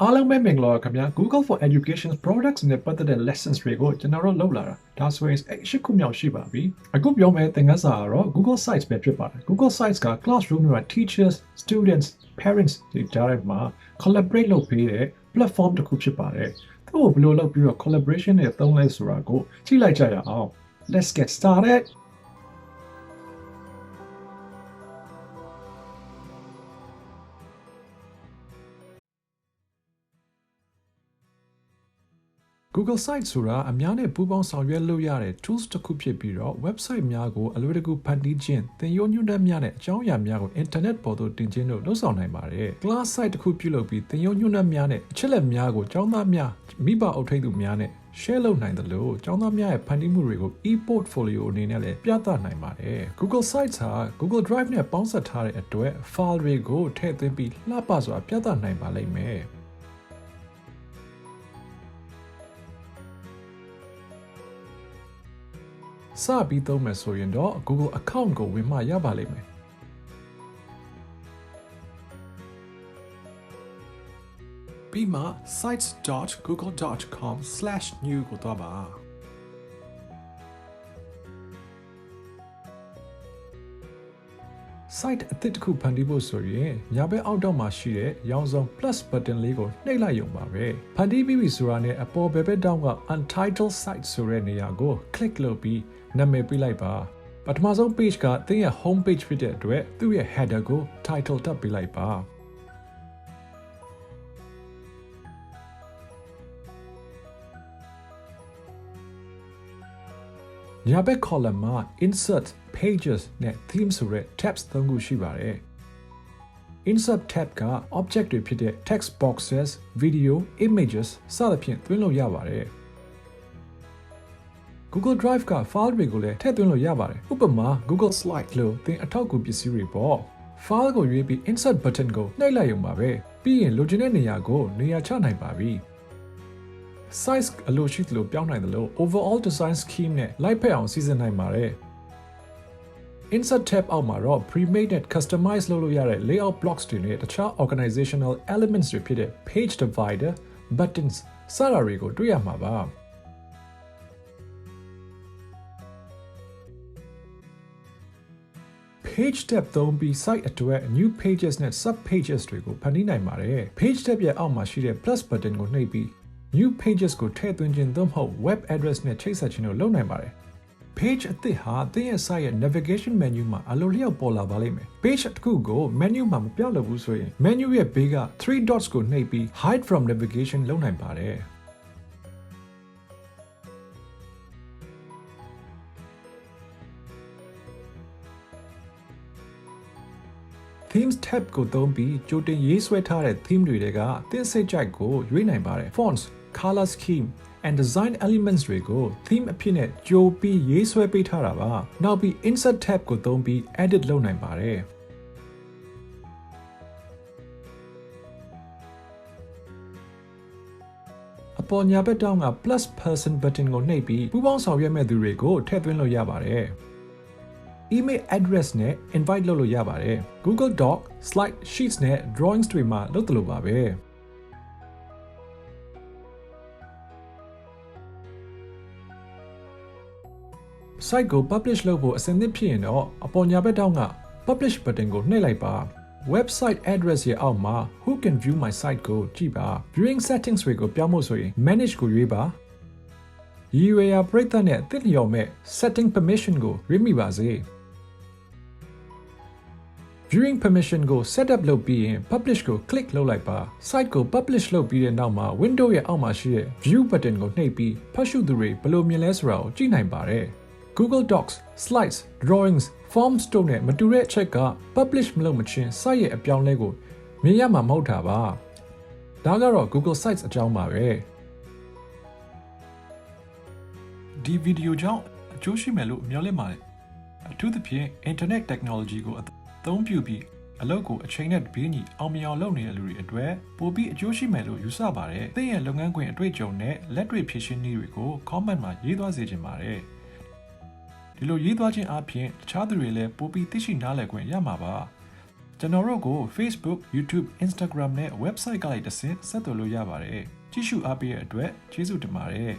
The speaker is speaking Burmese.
အားလုံးပဲမင်္ဂလာပါခင်ဗျာ Google for Education products နဲ့ပတ်သက်တဲ့ lessons တွေကိုကျွန်တော်တို့လုပ်လာတာဒါဆိုရင်၈ခုမြောက်ရှိပါပြီအခုပြောမယ့်သင်ခန်းစာကတော့ Google Sites ပဲဖြစ်ပါတယ် Google Sites က classroom မှာ teachers students parents တွေကြားထဲမှာ collaborate လုပ်ပေးတဲ့ platform တစ်ခုဖြစ်ပါတယ်သူ့ကိုဘယ်လိုလုပ်ပြီးတော့ collaboration နဲ့သုံးလဲဆိုတာကိုကြည့်လိုက်ကြရအောင် Let's get started Google Sites ဆိုတာအများနဲ့ပူးပေါင်းဆောင်ရွက်လို့ရတဲ့ tools တစ်ခုဖြစ်ပြီးတော့ website များကိုအလွယ်တကူဖန်တီးခြင်းသင်ရိုးညွှန်းတမ်းများနဲ့အကြောင်းအရာများကို internet ပေါ်သို့တင်ခြင်းတို့လုပ်ဆောင်နိုင်ပါတယ်။ Class site တစ်ခုပြုလုပ်ပြီးသင်ရိုးညွှန်းတမ်းများနဲ့အချက်အလက်များကိုကျောင်းသားများမိဘအုပ်ထိပ်သူများနဲ့ share လုပ်နိုင်တယ်လို့ကျောင်းသားများရဲ့ဖန်တီးမှုတွေကို e-portfolio အနေနဲ့လည်းပြသနိုင်ပါတယ်။ Google Sites ဟာ Google Drive နဲ့ပေါင်းစပ်ထားတဲ့အတွက် file တွေကိုထည့်သွင်းပြီးလှပစွာပြသနိုင်ပါလိမ့်မယ်။စပြီးသုံးမယ်ဆိုရင်တော့ Google account ကိုဝင်မှရပါလိမ့်မယ်ပြီးမှ sites.google.com/new ကိုသွားပါ site အသစ်တစ်ခုဖန်တီးဖို့ဆိုရင်ညာဘက်အောက်တော့မှာရှိတဲ့ရောင်စုံ plus button လေးကိုနှိပ်လိုက်ရုံပါပဲဖန်တီးပြီးပြီဆိုတာနဲ့အပေါ်ဘက်ဘက်တောင်းက untitled site ဆိုတဲ့နေရာကို click လုပ်ပြီးနာမည်ပေးလိုက်ပါပထမဆုံး page ကသင်ရဲ့ home page ဖြစ်တဲ့အတွက်သူ့ရဲ့ header ကို title တပ်ပေးလိုက်ပါညာဘက် column မှာ insert pages နဲ့ themes ဆိုတဲ့ tabs 3ခုရှိပါတယ် insert tab က object တွေဖြစ်တဲ့ text boxes video images စသဖြင့်သွင်းလို့ရပါတယ်Google Drive က file တွေကိုလည်းထည့်သွင်းလို့ရပါတယ်။ဥပမာ Google Slide လို့သင်အထောက်အကူပစ္စည်းတွေပေါ့။ file ကိုရွေးပြီး insert button ကိုနှိပ်လိုက်ရုံပါပဲ။ပြီးရင်လိုချင်တဲ့နေရာကိုနေရာချနိုင်ပါပြီ။ size အလိုရှိသလိုပြောင်းနိုင်သလို overall design scheme နဲ့လိုက်ဖက်အောင်စီစဉ်နိုင်ပါတယ်။ insert tab အောက်မှာတော့ pre-made နဲ့ customize လုပ်လို့ရတဲ့ layout blocks တွေနဲ့တခြား organizational elements တွေဖြစ်တဲ့ page divider, buttons စတာတွေကိုတွေ့ရမှာပါ။ Page tab သုံးပြီး site အတွက် new pages နဲ့ sub pages တွေကိုဖန်တီးနိုင်ပါတယ်။ Page tab ရဲ့အောက်မှာရှိတဲ့ plus button ကိုနှိပ်ပြီး new pages ကိုထည့်သွင်းခြင်းသို့မဟုတ် web address နဲ့ချိတ်ဆက်ခြင်းတို့လုပ်နိုင်ပါတယ်။ Page အသစ်ဟာသင်ရဲ့ site ရဲ့ navigation menu မှာအလိုလျောက်ပေါ်လာပါလိမ့်မယ်။ Page တစ်ခုကို menu မှာမပြလို့ဘူးဆိုရင် menu ရဲ့ဘေးက three dots ကိုနှိပ်ပြီး hide from navigation လုပ်နိုင်ပါတယ်။ Themes tab ကိုသုံးပြီးကြိုတင်ရေးဆွဲထားတဲ့ theme တွေကသင်စိတ်ကြိုက်ကိုရွေးနိုင်ပါတယ် fonts color scheme and design elements တွေကို theme အဖြစ်နဲ့ကြိုပြီးရေးဆွဲပေးထားတာပါနောက်ပြီး insert tab ကိုသုံးပြီး edit လုပ်နိုင်ပါတယ်အပေါ်ညာဘက်တောင်းက plus person button ကိုနှိပ်ပြီးပူးပေါင်းဆောင်ရွက်မဲ့သူတွေကိုထည့်သွင်းလို့ရပါတယ်email address နဲ့ invite လုပ်လို့ရပါတယ် Google Doc, Slide, Sheets နဲ့ Drawings တွေမှာလုပ်သလိုပါပဲ site ကို publish လုပ်ဖို့အဆင်သင့်ဖြစ်ရင်တော့အပေါ်ညာဘက်တောင်းက publish button ကိုနှိပ်လိုက်ပါ website address ရဲ့အောက်မှာ who can view my site ကိုကြည့်ပါ viewing settings တွေကိုပြောင်းဖို့ဆိုရင် manage ကိုရွေးပါရည်ရွယ်ရာပရိသတ်နဲ့သင့်လျော်မဲ့ setting permission ကိုရွေးမိပါစေViewing permission ကို set up လုပ်ပြီးရင် publish ကို click လုပ်လိုက်ပါ site ကို publish လုပ်ပြီးတဲ့နောက်မှာ window ရဲ့အောက်မှာရှိတဲ့ view button ကိုနှိပ်ပြီးဖတ်ရှုသူတွေဘယ်လိုမြင်လဲဆိုတာကိုကြည့်နိုင်ပါတယ် Google Docs, Slides, Drawings, Forms တို့နဲ့မတူတဲ့အချက်က publish မလုပ်မချင်း site ရဲ့အပြောင်းလဲကိုမြင်ရမှာမဟုတ်တာပါဒါကတော့ Google Sites အကြောင်းပါပဲဒီဗီဒီယိုကြောင့်အကျိုးရှိမယ်လို့မျှော်လင့်ပါတယ်အထူးသဖြင့် Internet Technology ကိုအသုံးပြုပြီးအလုပ်ကိုအချိန်နဲ့တပြေးညီအောင်မြင်အောင်လုပ်နေတဲ့လူတွေအတွက်ပိုပြီးအကျိုးရှိမယ်လို့ယူဆပါတယ်။သင်ရဲ့လုပ်ငန်းခွင်အတွေ့အကြုံနဲ့လက်တွေ့ဖြည့်ရှင်းနည်းတွေကို comment မှာရေးသွားစေချင်ပါတယ်။ဒီလိုရေးသွားခြင်းအပြင်တခြားသူတွေလည်းပိုပြီးသိရှိနားလည်ခွင့်ရမှာပါ ကျွန်တော်တို့ကို Facebook, YouTube, Instagram နဲ့ website ကလိုက်တစ်ဆင့်ဆက်သွယ်လို့ရပါတယ်ကြည့်ရှုအားပေးတဲ့အတွက်ကျေးဇူးတင်ပါတယ်